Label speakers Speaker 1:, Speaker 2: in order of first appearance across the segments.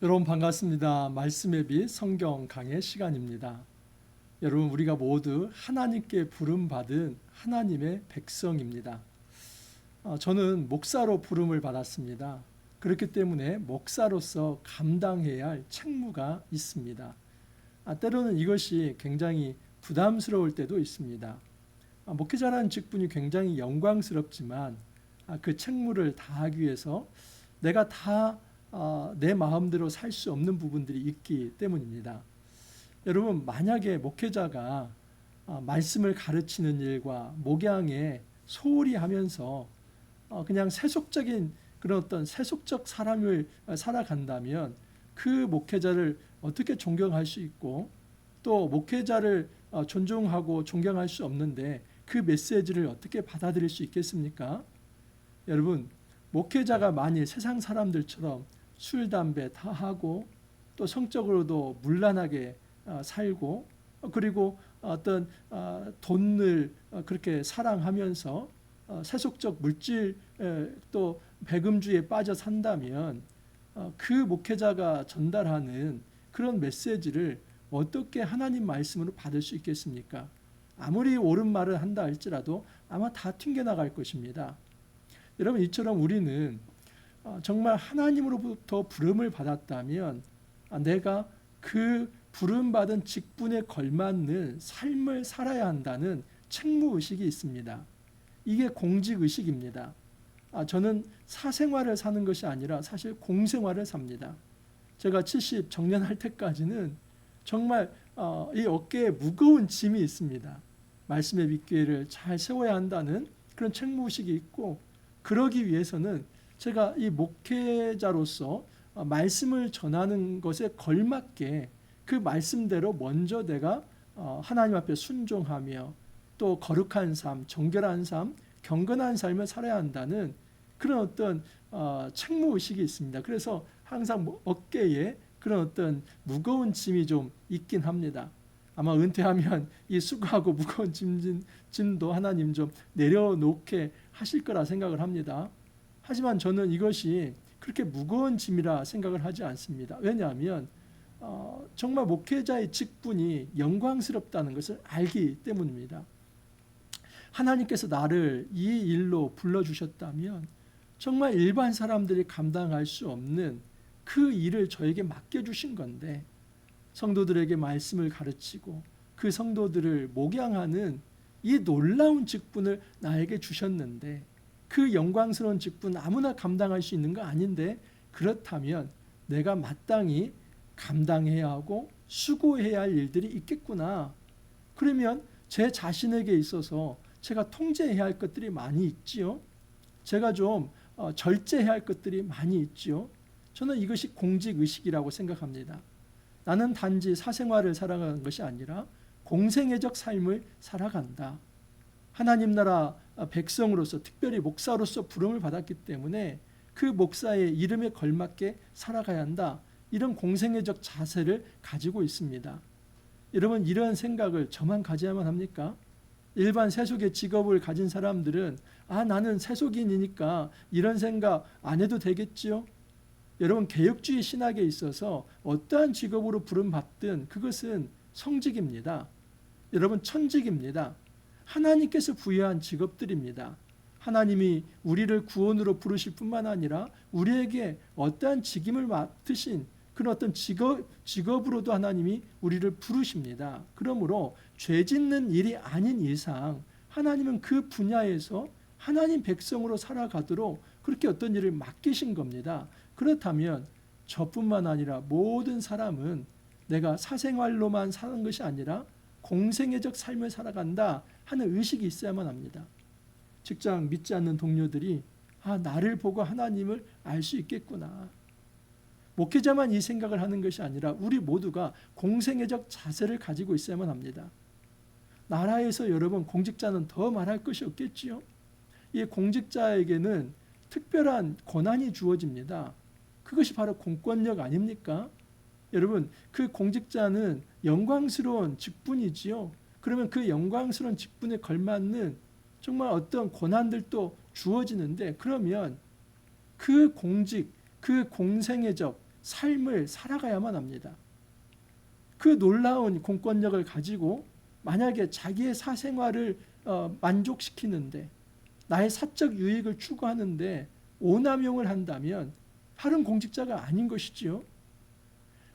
Speaker 1: 여러분 반갑습니다. 말씀의 빛 성경 강의 시간입니다. 여러분 우리가 모두 하나님께 부름받은 하나님의 백성입니다. 저는 목사로 부름을 받았습니다. 그렇기 때문에 목사로서 감당해야 할 책무가 있습니다. 때로는 이것이 굉장히 부담스러울 때도 있습니다. 목회자라는 직분이 굉장히 영광스럽지만 그 책무를 다하기 위해서 내가 다 내 마음대로 살 수 없는 부분들이 있기 때문입니다. 여러분 만약에 목회자가 말씀을 가르치는 일과 목양에 소홀히 하면서 그냥 세속적인 그런 어떤 세속적 삶을 살아간다면 그 목회자를 어떻게 존경할 수 있고 또 목회자를 존중하고 존경할 수 없는데 그 메시지를 어떻게 받아들일 수 있겠습니까? 여러분 목회자가 만일 세상 사람들처럼 술, 담배 다 하고 또 성적으로도 문란하게 살고 그리고 어떤 돈을 그렇게 사랑하면서 세속적 물질 또 배금주의에 빠져 산다면 그 목회자가 전달하는 그런 메시지를 어떻게 하나님 말씀으로 받을 수 있겠습니까? 아무리 옳은 말을 한다 할지라도 아마 다 튕겨나갈 것입니다. 여러분 이처럼 우리는 정말 하나님으로부터 부름을 받았다면 내가 그 부름받은 직분에 걸맞는 삶을 살아야 한다는 책무의식이 있습니다. 이게 공직의식입니다. 저는 사생활을 사는 것이 아니라 사실 공생활을 삽니다. 제가 70 정년할 때까지는 정말 이 어깨에 무거운 짐이 있습니다. 말씀의 윗교회를 잘 세워야 한다는 그런 책무의식이 있고 그러기 위해서는 제가 이 목회자로서 말씀을 전하는 것에 걸맞게 그 말씀대로 먼저 내가 하나님 앞에 순종하며 또 거룩한 삶, 정결한 삶, 경건한 삶을 살아야 한다는 그런 어떤 책무의식이 있습니다. 그래서 항상 어깨에 그런 어떤 무거운 짐이 좀 있긴 합니다. 아마 은퇴하면 이 수고하고 무거운 짐도 하나님 좀 내려놓게 하실 거라 생각을 합니다. 하지만 저는 이것이 그렇게 무거운 짐이라 생각을 하지 않습니다. 왜냐하면 정말 목회자의 직분이 영광스럽다는 것을 알기 때문입니다. 하나님께서 나를 이 일로 불러주셨다면 정말 일반 사람들이 감당할 수 없는 그 일을 저에게 맡겨주신 건데 성도들에게 말씀을 가르치고 그 성도들을 목양하는 이 놀라운 직분을 나에게 주셨는데 그 영광스러운 직분 아무나 감당할 수 있는 거 아닌데 그렇다면 내가 마땅히 감당해야 하고 수고해야 할 일들이 있겠구나. 그러면 제 자신에게 있어서 제가 통제해야 할 것들이 많이 있지요. 제가 좀 절제해야 할 것들이 많이 있지요. 저는 이것이 공직의식이라고 생각합니다. 나는 단지 사생활을 살아가는 것이 아니라 공생애적 삶을 살아간다. 하나님 나라 백성으로서 특별히 목사로서 부름을 받았기 때문에 그 목사의 이름에 걸맞게 살아가야 한다. 이런 공생애적 자세를 가지고 있습니다. 여러분 이런 생각을 저만 가져야만 합니까? 일반 세속의 직업을 가진 사람들은 나는 세속인이니까 이런 생각 안 해도 되겠지요? 여러분 개혁주의 신학에 있어서 어떠한 직업으로 부름받든 그것은 성직입니다. 여러분 천직입니다. 하나님께서 부여한 직업들입니다. 하나님이 우리를 구원으로 부르실 뿐만 아니라 우리에게 어떠한 직임을 맡으신 그런 어떤 직업으로도 하나님이 우리를 부르십니다. 그러므로 죄 짓는 일이 아닌 이상 하나님은 그 분야에서 하나님 백성으로 살아가도록 그렇게 어떤 일을 맡기신 겁니다. 그렇다면 저뿐만 아니라 모든 사람은 내가 사생활로만 사는 것이 아니라 공생애적 삶을 살아간다 하는 의식이 있어야만 합니다. 직장 믿지 않는 동료들이 나를 보고 하나님을 알 수 있겠구나. 목회자만 이 생각을 하는 것이 아니라 우리 모두가 공생애적 자세를 가지고 있어야만 합니다. 나라에서 여러분 공직자는 더 말할 것이 없겠지요. 이 공직자에게는 특별한 권한이 주어집니다. 그것이 바로 공권력 아닙니까? 여러분 그 공직자는 영광스러운 직분이지요. 그러면 그 영광스러운 직분에 걸맞는 정말 어떤 권한들도 주어지는데 그러면 그 공직, 그 공생애적 삶을 살아가야만 합니다. 그 놀라운 공권력을 가지고 만약에 자기의 사생활을 만족시키는데, 나의 사적 유익을 추구하는데 오남용을 한다면 바른 공직자가 아닌 것이지요.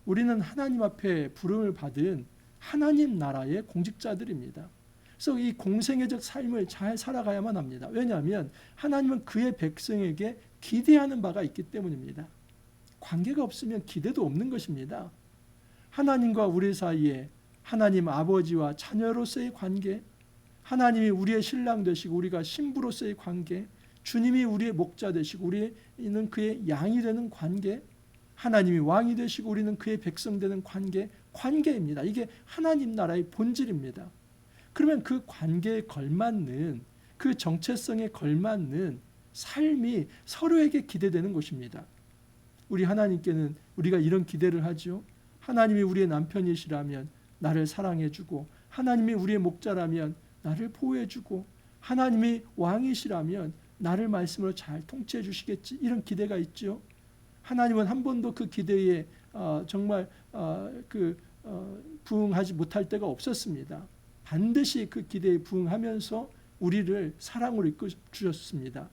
Speaker 1: 우리는 하나님 앞에 부름을 받은 하나님 나라의 공직자들입니다. 그래서 이 공생애적 삶을 잘 살아가야만 합니다. 왜냐하면 하나님은 그의 백성에게 기대하는 바가 있기 때문입니다. 관계가 없으면 기대도 없는 것입니다. 하나님과 우리 사이에 하나님 아버지와 자녀로서의 관계, 하나님이 우리의 신랑 되시고 우리가 신부로서의 관계, 주님이 우리의 목자 되시고 우리는 그의 양이 되는 관계, 하나님이 왕이 되시고 우리는 그의 백성 되는 관계입니다. 이게 하나님 나라의 본질입니다. 그러면 그 관계에 걸맞는, 그 정체성에 걸맞는 삶이 서로에게 기대되는 것입니다. 우리 하나님께는 우리가 이런 기대를 하죠. 하나님이 우리의 남편이시라면 나를 사랑해주고, 하나님이 우리의 목자라면 나를 보호해주고, 하나님이 왕이시라면 나를 말씀으로 잘 통치해 주시겠지, 이런 기대가 있죠. 하나님은 한 번도 그 기대에 정말 부응하지 못할 때가 없었습니다. 반드시 그 기대에 부응하면서 우리를 사랑으로 이끌어 주셨습니다.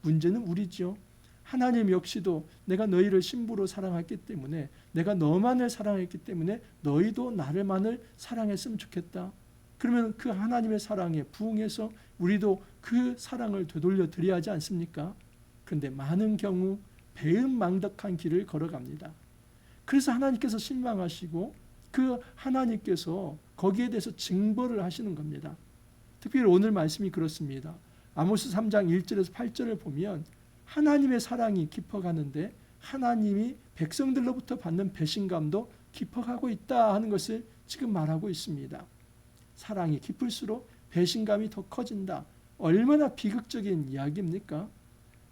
Speaker 1: 문제는 우리죠. 하나님 역시도 내가 너희를 신부로 사랑했기 때문에, 내가 너만을 사랑했기 때문에 너희도 나를만을 사랑했으면 좋겠다. 그러면 그 하나님의 사랑에 부응해서 우리도 그 사랑을 되돌려 드려야 하지 않습니까? 그런데 많은 경우 배은망덕한 길을 걸어갑니다. 그래서 하나님께서 실망하시고 그 하나님께서 거기에 대해서 징벌을 하시는 겁니다. 특별히 오늘 말씀이 그렇습니다. 아모스 3장 1절에서 8절을 보면 하나님의 사랑이 깊어가는데 하나님이 백성들로부터 받는 배신감도 깊어가고 있다 하는 것을 지금 말하고 있습니다. 사랑이 깊을수록 배신감이 더 커진다. 얼마나 비극적인 이야기입니까?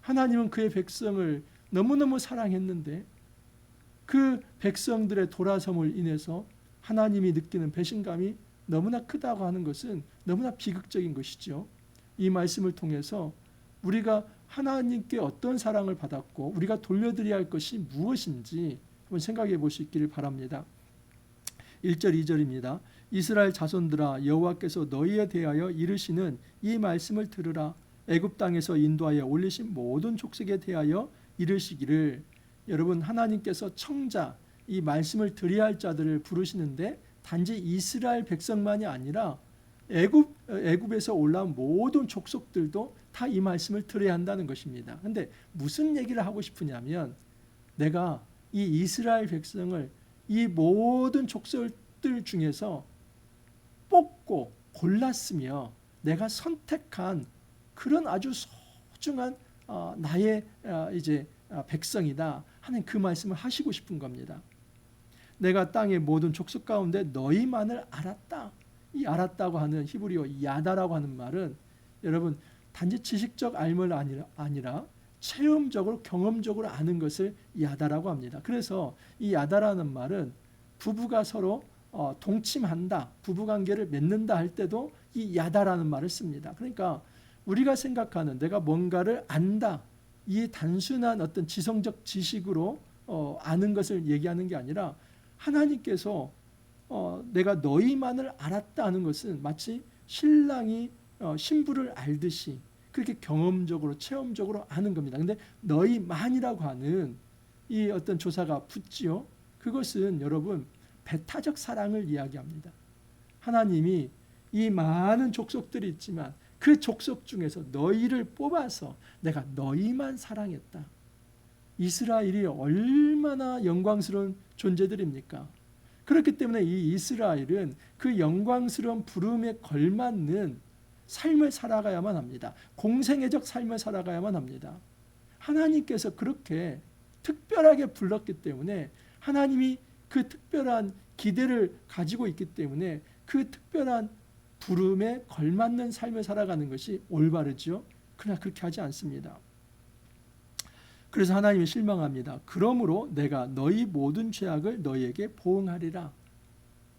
Speaker 1: 하나님은 그의 백성을 너무너무 사랑했는데 그 백성들의 돌아섬을 인해서 하나님이 느끼는 배신감이 너무나 크다고 하는 것은 너무나 비극적인 것이죠. 이 말씀을 통해서 우리가 하나님께 어떤 사랑을 받았고 우리가 돌려드려야 할 것이 무엇인지 한번 생각해 볼 수 있기를 바랍니다. 1절 2절입니다. 이스라엘 자손들아, 여호와께서 너희에 대하여 이르시는 이 말씀을 들으라. 애굽 땅에서 인도하여 올리신 모든 족속에 대하여 이르시기를. 여러분, 하나님께서 청자, 이 말씀을 드려야 할 자들을 부르시는데 단지 이스라엘 백성만이 아니라 애굽에서 올라온 모든 족속들도 다 이 말씀을 들어야 한다는 것입니다. 그런데 무슨 얘기를 하고 싶으냐면, 내가 이 이스라엘 백성을 이 모든 족속들 중에서 뽑고 골랐으며 내가 선택한 그런 아주 소중한 나의 이제 백성이다 하는 그 말씀을 하시고 싶은 겁니다. 내가 땅의 모든 족속 가운데 너희만을 알았다. 이 알았다고 하는 히브리어 야다라고 하는 말은 여러분 단지 지식적 알물 아니라 체험적으로 경험적으로 아는 것을 야다라고 합니다. 그래서 이 야다라는 말은 부부가 서로 동침한다, 부부관계를 맺는다 할 때도 이 야다라는 말을 씁니다. 그러니까 우리가 생각하는 내가 뭔가를 안다, 이 단순한 어떤 지성적 지식으로 아는 것을 얘기하는 게 아니라 하나님께서 내가 너희만을 알았다 하는 것은 마치 신랑이 신부를 알듯이 그렇게 경험적으로 체험적으로 아는 겁니다. 근데 너희만이라고 하는 이 어떤 조사가 붙지요. 그것은 여러분 배타적 사랑을 이야기합니다. 하나님이 이 많은 족속들이 있지만 그 족속 중에서 너희를 뽑아서 내가 너희만 사랑했다. 이스라엘이 얼마나 영광스러운 존재들입니까? 그렇기 때문에 이 이스라엘은 그 영광스러운 부름에 걸맞는 삶을 살아가야만 합니다. 공생애적 삶을 살아가야만 합니다. 하나님께서 그렇게 특별하게 불렀기 때문에 하나님이 그 특별한 기대를 가지고 있기 때문에 그 특별한 부름에 걸맞는 삶을 살아가는 것이 올바르죠. 그러나 그렇게 하지 않습니다. 그래서 하나님이 실망합니다. 그러므로 내가 너희 모든 죄악을 너희에게 보응하리라.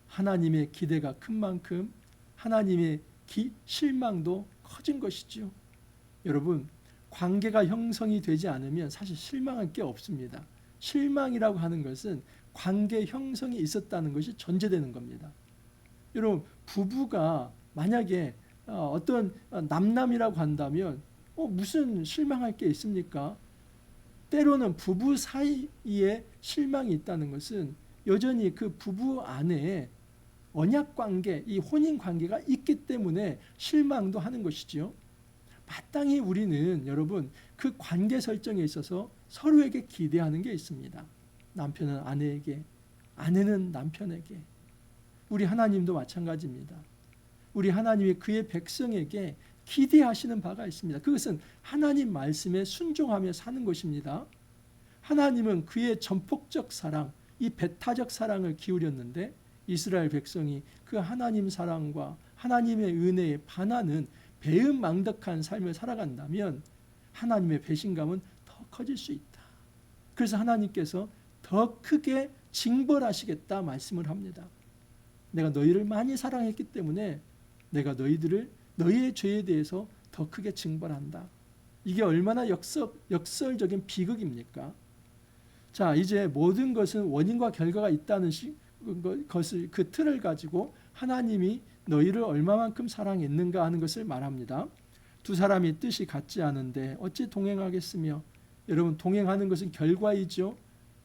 Speaker 1: 하나님의 기대가 큰 만큼 하나님의 실망도 커진 것이죠. 여러분, 관계가 형성이 되지 않으면 사실 실망할 게 없습니다. 실망이라고 하는 것은 관계 형성이 있었다는 것이 전제되는 겁니다. 여러분, 부부가 만약에 어떤 남남이라고 한다면 무슨 실망할 게 있습니까? 때로는 부부 사이에 실망이 있다는 것은 여전히 그 부부 안에 언약 관계, 이 혼인 관계가 있기 때문에 실망도 하는 것이지요. 마땅히 우리는 여러분 그 관계 설정에 있어서 서로에게 기대하는 게 있습니다. 남편은 아내에게, 아내는 남편에게. 우리 하나님도 마찬가지입니다. 우리 하나님이 그의 백성에게 기대하시는 바가 있습니다. 그것은 하나님 말씀에 순종하며 사는 것입니다. 하나님은 그의 전폭적 사랑, 이 배타적 사랑을 기울였는데 이스라엘 백성이 그 하나님 사랑과 하나님의 은혜에 반하는 배은망덕한 삶을 살아간다면 하나님의 배신감은 더 커질 수 있다. 그래서 하나님께서 더 크게 징벌하시겠다 말씀을 합니다. 내가 너희를 많이 사랑했기 때문에 내가 너희의 죄에 대해서 더 크게 징벌한다. 이게 얼마나 역설적인 비극입니까? 자, 이제 모든 것은 원인과 결과가 있다는 것을 그 틀을 가지고 하나님이 너희를 얼마만큼 사랑했는가 하는 것을 말합니다. 두 사람이 뜻이 같지 않은데 어찌 동행하겠으며. 여러분, 동행하는 것은 결과이죠.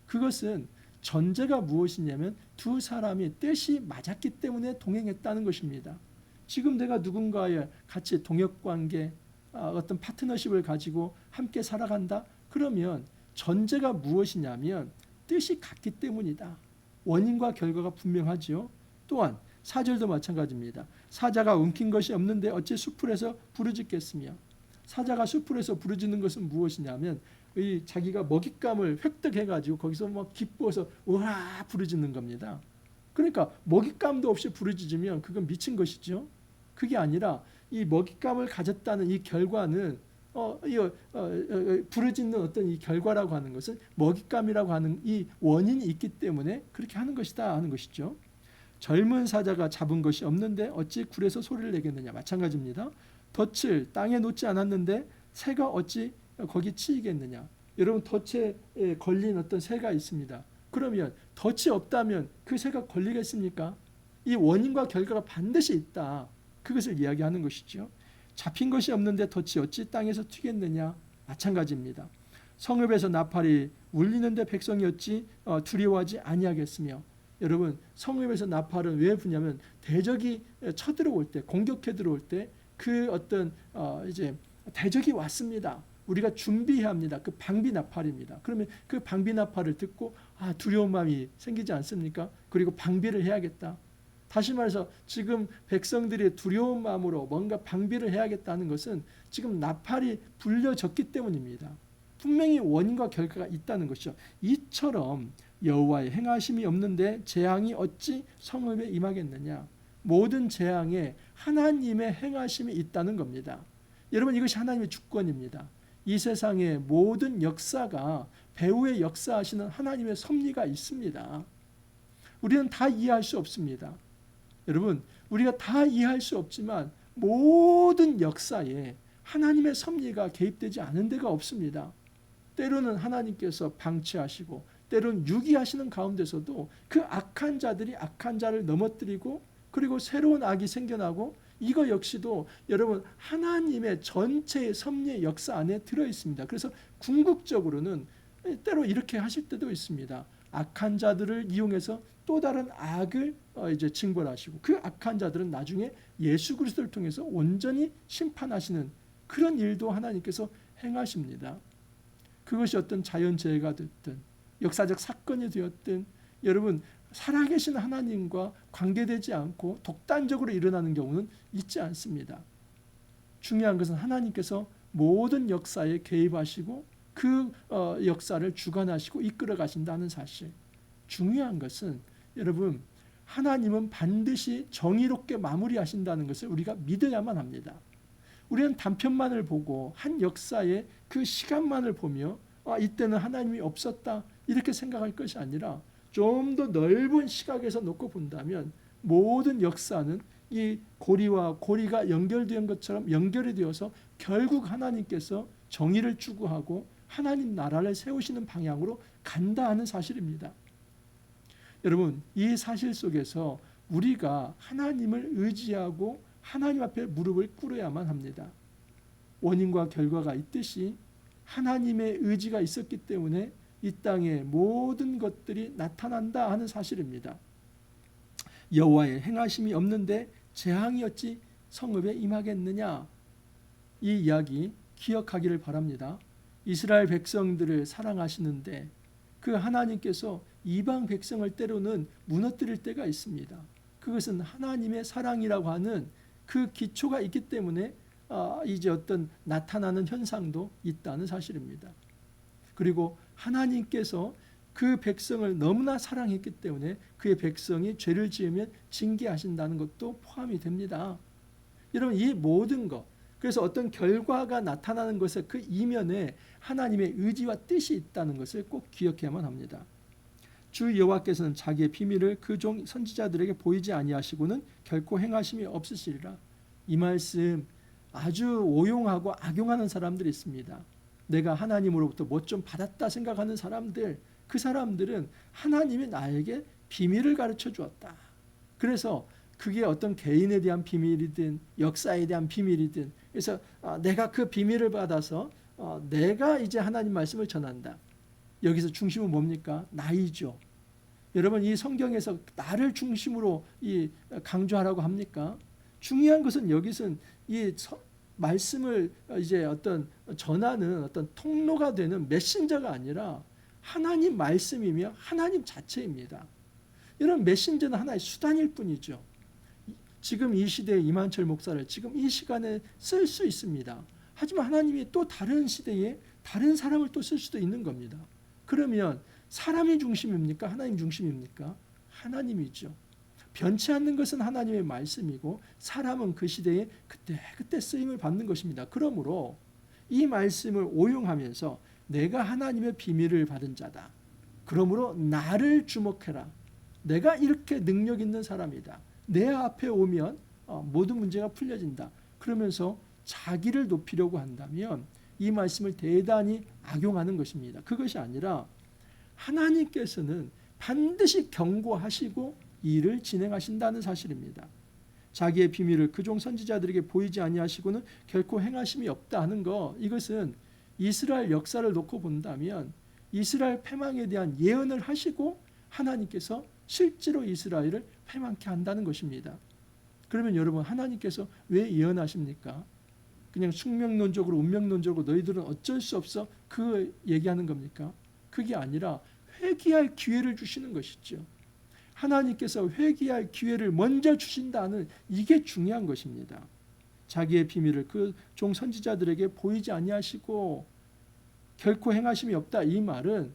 Speaker 1: 그것은 전제가 무엇이냐면 두 사람이 뜻이 맞았기 때문에 동행했다는 것입니다. 지금 내가 누군가의 같이 동역관계, 어떤 파트너십을 가지고 함께 살아간다? 그러면 전제가 무엇이냐면 뜻이 같기 때문이다. 원인과 결과가 분명하지요. 또한 4절도 마찬가지입니다. 사자가 움킨 것이 없는데 어찌 수풀에서 부르짖겠으며. 사자가 수풀에서 부르짖는 것은 무엇이냐면 자기가 먹잇감을 획득해가지고 거기서 막 기뻐서 우와 부르짖는 겁니다. 그러니까 먹잇감도 없이 부르짖으면 그건 미친 것이죠. 그게 아니라 이 먹잇감을 가졌다는 이 결과는 부르짖는 어떤 이 결과라고 하는 것은 먹잇감이라고 하는 이 원인이 있기 때문에 그렇게 하는 것이다 하는 것이죠. 젊은 사자가 잡은 것이 없는데 어찌 굴에서 소리를 내겠느냐. 마찬가지입니다. 덫을 땅에 놓지 않았는데 새가 어찌 거기 치이겠느냐. 여러분, 덫에 걸린 어떤 새가 있습니다. 그러면 덫이 없다면 그 새가 걸리겠습니까? 이 원인과 결과가 반드시 있다. 그것을 이야기하는 것이죠. 잡힌 것이 없는데 덫이 어찌 땅에서 튀겠느냐. 마찬가지입니다. 성읍에서 나팔이 울리는데 백성이 어찌 두려워하지 아니하겠으며. 여러분, 성읍에서 나팔은 왜 부냐면 대적이 쳐들어올 때, 공격해 들어올 때 그 어떤 이제 대적이 왔습니다. 우리가 준비해야 합니다. 그 방비 나팔입니다. 그러면 그 방비 나팔을 듣고 두려운 마음이 생기지 않습니까? 그리고 방비를 해야겠다. 다시 말해서 지금 백성들이 두려운 마음으로 뭔가 방비를 해야겠다는 것은 지금 나팔이 불려졌기 때문입니다. 분명히 원인과 결과가 있다는 것이죠. 이처럼 여호와의 행하심이 없는데 재앙이 어찌 성읍에 임하겠느냐. 모든 재앙에 하나님의 행하심이 있다는 겁니다. 여러분, 이것이 하나님의 주권입니다. 이 세상의 모든 역사가 배후에 역사하시는 하나님의 섭리가 있습니다. 우리는 다 이해할 수 없습니다. 여러분, 우리가 다 이해할 수 없지만 모든 역사에 하나님의 섭리가 개입되지 않은 데가 없습니다. 때로는 하나님께서 방치하시고 때로는 유기하시는 가운데서도 그 악한 자들이 악한 자를 넘어뜨리고 그리고 새로운 악이 생겨나고 이거 역시도 여러분 하나님의 전체의 섭리의 역사 안에 들어있습니다. 그래서 궁극적으로는 때로 이렇게 하실 때도 있습니다. 악한 자들을 이용해서 또 다른 악을 이제 징벌하시고 그 악한 자들은 나중에 예수 그리스도를 통해서 온전히 심판하시는 그런 일도 하나님께서 행하십니다. 그것이 어떤 자연재해가 됐든 역사적 사건이 되었든 여러분 살아계신 하나님과 관계되지 않고 독단적으로 일어나는 경우는 있지 않습니다. 중요한 것은 하나님께서 모든 역사에 개입하시고 그 역사를 주관하시고 이끌어 가신다는 사실. 중요한 것은 여러분 하나님은 반드시 정의롭게 마무리하신다는 것을 우리가 믿어야만 합니다. 우리는 단편만을 보고 한 역사의 그 시간만을 보며 이때는 하나님이 없었다 이렇게 생각할 것이 아니라 좀 더 넓은 시각에서 놓고 본다면 모든 역사는 이 고리와 고리가 연결된 것처럼 연결이 되어서 결국 하나님께서 정의를 추구하고 하나님 나라를 세우시는 방향으로 간다 하는 사실입니다. 여러분, 이 사실 속에서 우리가 하나님을 의지하고 하나님 앞에 무릎을 꿇어야만 합니다. 원인과 결과가 있듯이 하나님의 의지가 있었기 때문에 이 땅의 모든 것들이 나타난다 하는 사실입니다. 여호와의 행하심이 없는데 재앙이 어찌 성읍에 임하겠느냐. 이 이야기 기억하기를 바랍니다. 이스라엘 백성들을 사랑하시는데 그 하나님께서 이방 백성을 때로는 무너뜨릴 때가 있습니다. 그것은 하나님의 사랑이라고 하는 그 기초가 있기 때문에 이제 어떤 나타나는 현상도 있다는 사실입니다. 그리고 하나님께서 그 백성을 너무나 사랑했기 때문에 그의 백성이 죄를 지으면 징계하신다는 것도 포함이 됩니다. 여러분, 이 모든 것, 그래서 어떤 결과가 나타나는 것에 그 이면에 하나님의 의지와 뜻이 있다는 것을 꼭 기억해야만 합니다. 주 여호와께서는 자기의 비밀을 그 종 선지자들에게 보이지 아니하시고는 결코 행하심이 없으시리라. 이 말씀 아주 오용하고 악용하는 사람들이 있습니다. 내가 하나님으로부터 뭐 좀 받았다 생각하는 사람들, 그 사람들은 하나님이 나에게 비밀을 가르쳐 주었다. 그래서 그게 어떤 개인에 대한 비밀이든 역사에 대한 비밀이든, 그래서 내가 그 비밀을 받아서 내가 이제 하나님 말씀을 전한다. 여기서 중심은 뭡니까? 나이죠. 여러분, 이 성경에서 나를 중심으로 강조하라고 합니까? 중요한 것은 여기서는 이 말씀을 이제 어떤 전하는 어떤 통로가 되는 메신저가 아니라 하나님 말씀이며 하나님 자체입니다. 이런 메신저는 하나의 수단일 뿐이죠. 지금 이 시대의 이만철 목사를 지금 이 시간에 쓸 수 있습니다. 하지만 하나님이 또 다른 시대에 다른 사람을 또 쓸 수도 있는 겁니다. 그러면 사람이 중심입니까? 하나님 중심입니까? 하나님이죠. 변치 않는 것은 하나님의 말씀이고 사람은 그 시대에 그때 쓰임을 받는 것입니다. 그러므로 이 말씀을 오용하면서 내가 하나님의 비밀을 받은 자다. 그러므로 나를 주목해라. 내가 이렇게 능력 있는 사람이다. 내 앞에 오면 모든 문제가 풀려진다. 그러면서 자기를 높이려고 한다면 이 말씀을 대단히 악용하는 것입니다. 그것이 아니라 하나님께서는 반드시 경고하시고 일을 진행하신다는 사실입니다. 자기의 비밀을 그 종 선지자들에게 보이지 아니하시고는 결코 행하심이 없다 하는 것, 이것은 이스라엘 역사를 놓고 본다면 이스라엘 패망에 대한 예언을 하시고 하나님께서 실제로 이스라엘을 패망케 한다는 것입니다. 그러면 여러분, 하나님께서 왜 예언하십니까? 그냥 숙명론적으로 운명론적으로 너희들은 어쩔 수 없어 그 얘기하는 겁니까? 그게 아니라 회개할 기회를 주시는 것이죠. 하나님께서 회개할 기회를 먼저 주신다는 이게 중요한 것입니다. 자기의 비밀을 그 종 선지자들에게 보이지 아니하시고 결코 행하심이 없다. 이 말은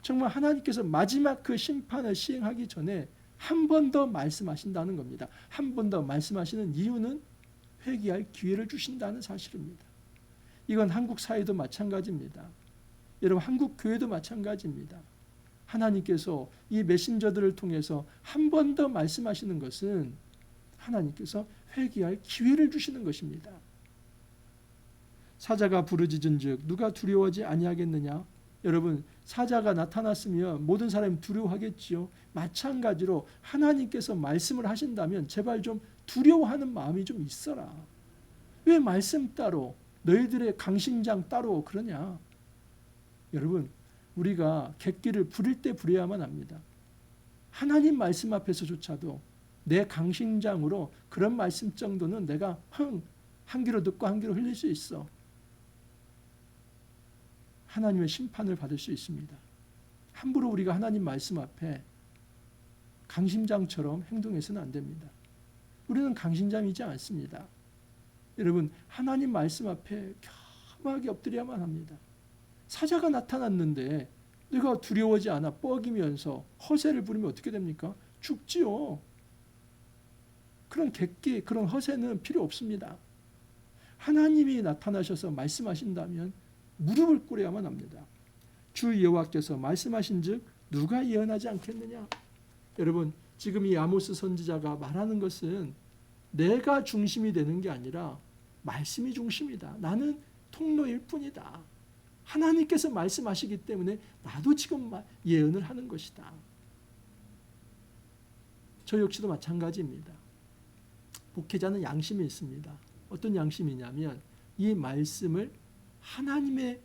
Speaker 1: 정말 하나님께서 마지막 그 심판을 시행하기 전에 한 번 더 말씀하신다는 겁니다. 한 번 더 말씀하시는 이유는 회개할 기회를 주신다는 사실입니다. 이건 한국 사회도 마찬가지입니다. 여러분, 한국 교회도 마찬가지입니다. 하나님께서 이 메신저들을 통해서 한 번 더 말씀하시는 것은 하나님께서 회개할 기회를 주시는 것입니다. 사자가 부르짖은즉 누가 두려워하지 아니하겠느냐? 여러분, 사자가 나타났으면 모든 사람이 두려워하겠지요. 마찬가지로 하나님께서 말씀을 하신다면 제발 좀 두려워하는 마음이 좀 있어라. 왜 말씀 따로 너희들의 강신장 따로 그러냐? 여러분, 우리가 객기를 부릴 때 부려야만 합니다. 하나님 말씀 앞에서조차도 내 강신장으로 그런 말씀 정도는 내가 한 귀로 듣고 한 귀로 흘릴 수 있어. 하나님의 심판을 받을 수 있습니다. 함부로 우리가 하나님 말씀 앞에 강심장처럼 행동해서는 안 됩니다. 우리는 강심장이지 않습니다. 여러분, 하나님 말씀 앞에 겸하게 엎드려야만 합니다. 사자가 나타났는데 내가 두려워하지 않아 뻐기면서 허세를 부리면 어떻게 됩니까? 죽지요. 그런 객기, 그런 허세는 필요 없습니다. 하나님이 나타나셔서 말씀하신다면 무릎을 꿇어야만 합니다. 주 여호와께서 말씀하신즉 누가 예언하지 않겠느냐? 여러분, 지금 이 아모스 선지자가 말하는 것은 내가 중심이 되는 게 아니라 말씀이 중심이다. 나는 통로일 뿐이다. 하나님께서 말씀하시기 때문에 나도 지금 예언을 하는 것이다. 저 역시도 마찬가지입니다. 목회자는 양심이 있습니다. 어떤 양심이냐면 이 말씀을 하나님의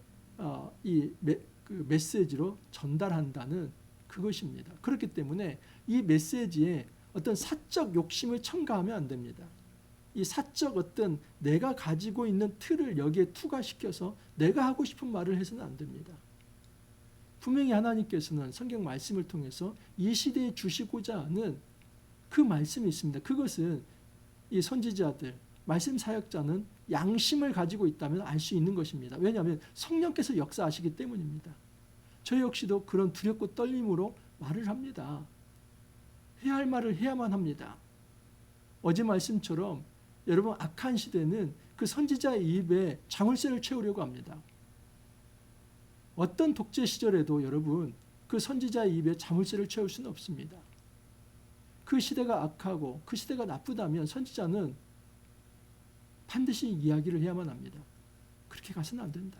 Speaker 1: 그 메시지로 전달한다는 그것입니다. 그렇기 때문에 이 메시지에 어떤 사적 욕심을 첨가하면 안 됩니다. 이 사적 어떤 내가 가지고 있는 틀을 여기에 투과시켜서 내가 하고 싶은 말을 해서는 안 됩니다. 분명히 하나님께서는 성경 말씀을 통해서 이 시대에 주시고자 하는 그 말씀이 있습니다. 그것은 이 선지자들, 말씀 사역자는 양심을 가지고 있다면 알 수 있는 것입니다. 왜냐하면 성령께서 역사하시기 때문입니다. 저 역시도 그런 두렵고 떨림으로 말을 합니다. 해야 할 말을 해야만 합니다. 어제 말씀처럼 여러분 악한 시대는 그 선지자의 입에 자물쇠를 채우려고 합니다. 어떤 독재 시절에도 여러분 그 선지자의 입에 자물쇠를 채울 수는 없습니다. 그 시대가 악하고 그 시대가 나쁘다면 선지자는 반드시 이야기를 해야만 합니다. 그렇게 가서는 안 된다.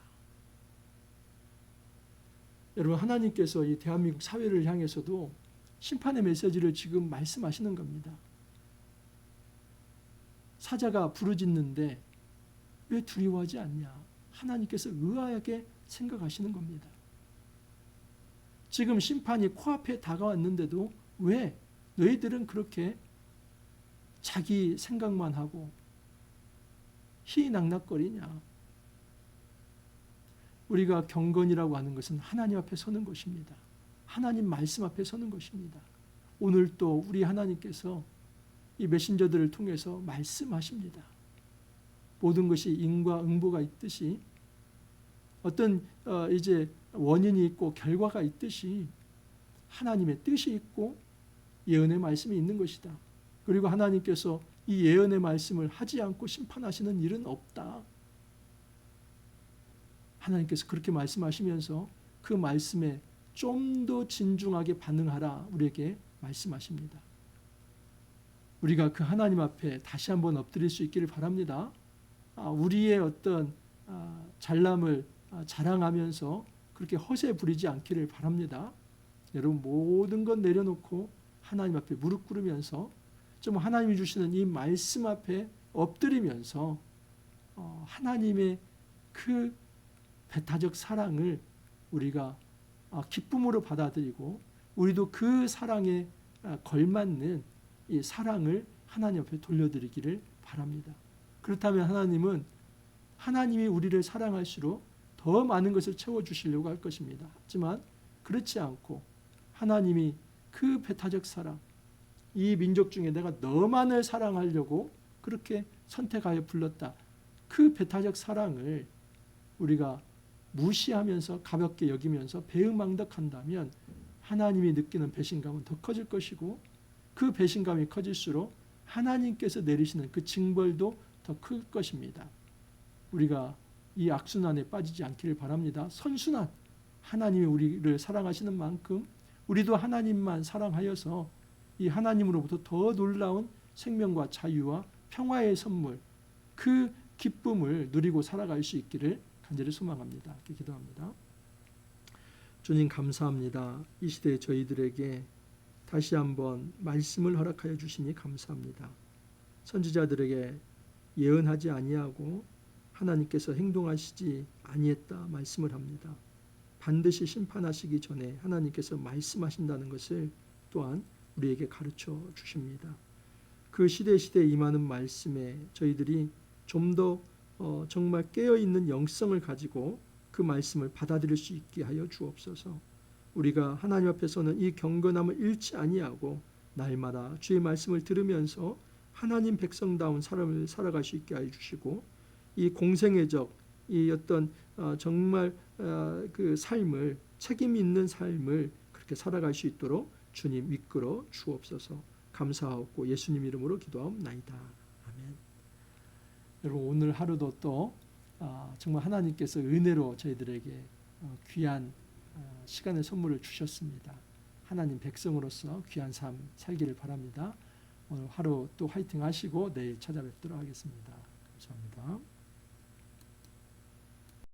Speaker 1: 여러분 하나님께서 이 대한민국 사회를 향해서도 심판의 메시지를 지금 말씀하시는 겁니다. 사자가 부르짖는데 왜 두려워하지 않냐? 하나님께서 의아하게 생각하시는 겁니다. 지금 심판이 코앞에 다가왔는데도 왜 너희들은 그렇게 자기 생각만 하고 희낙낙거리냐? 우리가 경건이라고 하는 것은 하나님 앞에 서는 것입니다. 하나님 말씀 앞에 서는 것입니다. 오늘 또 우리 하나님께서 이 메신저들을 통해서 말씀하십니다. 모든 것이 인과 응보가 있듯이 어떤 이제 원인이 있고 결과가 있듯이 하나님의 뜻이 있고 예언의 말씀이 있는 것이다. 그리고 하나님께서 이 예언의 말씀을 하지 않고 심판하시는 일은 없다. 하나님께서 그렇게 말씀하시면서 그 말씀에 좀 더 진중하게 반응하라 우리에게 말씀하십니다. 우리가 그 하나님 앞에 다시 한번 엎드릴 수 있기를 바랍니다. 우리의 어떤 잘남을 자랑하면서 그렇게 허세 부리지 않기를 바랍니다. 여러분 모든 것 내려놓고 하나님 앞에 무릎 꿇으면서 좀 하나님이 주시는 이 말씀 앞에 엎드리면서 하나님의 그 배타적 사랑을 우리가 기쁨으로 받아들이고 우리도 그 사랑에 걸맞는 이 사랑을 하나님 앞에 돌려드리기를 바랍니다. 그렇다면 하나님은 하나님이 우리를 사랑할수록 더 많은 것을 채워주시려고 할 것입니다. 하지만 그렇지 않고 하나님이 그 배타적 사랑, 이 민족 중에 내가 너만을 사랑하려고 그렇게 선택하여 불렀다. 그 배타적 사랑을 우리가 무시하면서 가볍게 여기면서 배은망덕한다면 하나님이 느끼는 배신감은 더 커질 것이고 그 배신감이 커질수록 하나님께서 내리시는 그 징벌도 더 클 것입니다. 우리가 이 악순환에 빠지지 않기를 바랍니다. 선순환, 하나님이 우리를 사랑하시는 만큼 우리도 하나님만 사랑하여서 이 하나님으로부터 더 놀라운 생명과 자유와 평화의 선물, 그 기쁨을 누리고 살아갈 수 있기를 간절히 소망합니다. 기도합니다. 주님 감사합니다. 이 시대에 저희들에게 다시 한번 말씀을 허락하여 주시니 감사합니다. 선지자들에게 예언하지 아니하고 하나님께서 행동하시지 아니했다 말씀을 합니다. 반드시 심판하시기 전에 하나님께서 말씀하신다는 것을 또한 우리에게 가르쳐 주십니다. 그 시대에 임하는 말씀에 저희들이 좀 더 정말 깨어있는 영성을 가지고 그 말씀을 받아들일 수 있게 하여 주옵소서. 우리가 하나님 앞에서는 이 경건함을 잃지 아니하고 날마다 주의 말씀을 들으면서 하나님 백성다운 삶을 살아갈 수 있게 하여 주시고 이 공생애적 이 어떤 정말 그 삶을 책임 있는 삶을 그렇게 살아갈 수 있도록 주님 이끌어 주옵소서. 감사하고 예수님 이름으로 기도하옵나이다. 아멘. 여러분 오늘 하루도 또 정말 하나님께서 은혜로 저희들에게 귀한 시간의 선물을 주셨습니다. 하나님 백성으로서 귀한 삶 살기를 바랍니다. 오늘 하루 또 화이팅 하시고 내일 찾아뵙도록 하겠습니다. 감사합니다.